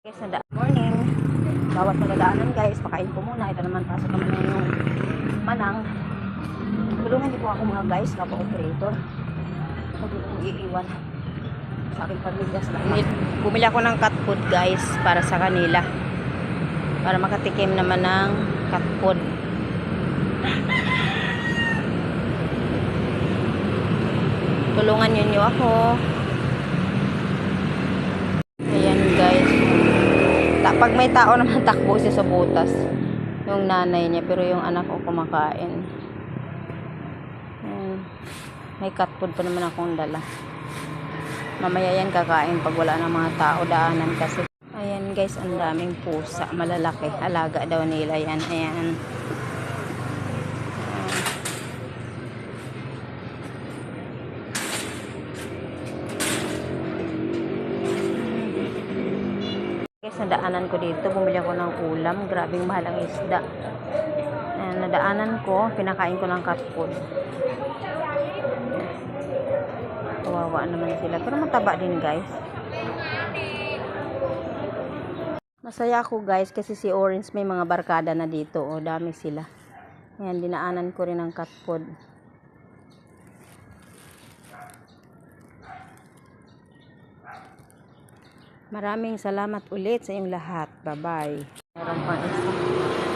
Guys, morning. Bawat magdadaanan guys, pakain ko muna. Ito naman, pasok naman na yung manang. Tulungan niyo po ako mga guys, kapag-operator. Huwag niyo pong iiwan sa aking pamilya sa lahat. Bumili ako ng cat food guys, para sa kanila. Para makatikim naman ng cat food. Tulungan niyo ako. Ayan guys. Pag may tao naman, takbo siya sa butas. Yung nanay niya, pero yung anak ko kumakain. Ayan. May cat food pa naman akong dala. Mamaya yan kakain pag wala ng mga tao daanan kasi. Ayan guys, ang daming pusa. Malalaki. Alaga daw nila yan. Ayan. Guys, nadaanan ko dito, bumili ako ng ulam, grabing mahal ang isda. Ayan, nadaanan ko, pinakain ko ng cat food. Kawawa naman sila, pero mataba din guys. Masaya ako guys kasi si Orange may mga barkada na dito, o dami sila. Ayan, dinaanan ko rin ng cat food. Maraming salamat ulit sa inyong lahat. Bye-bye. Meron pang isa.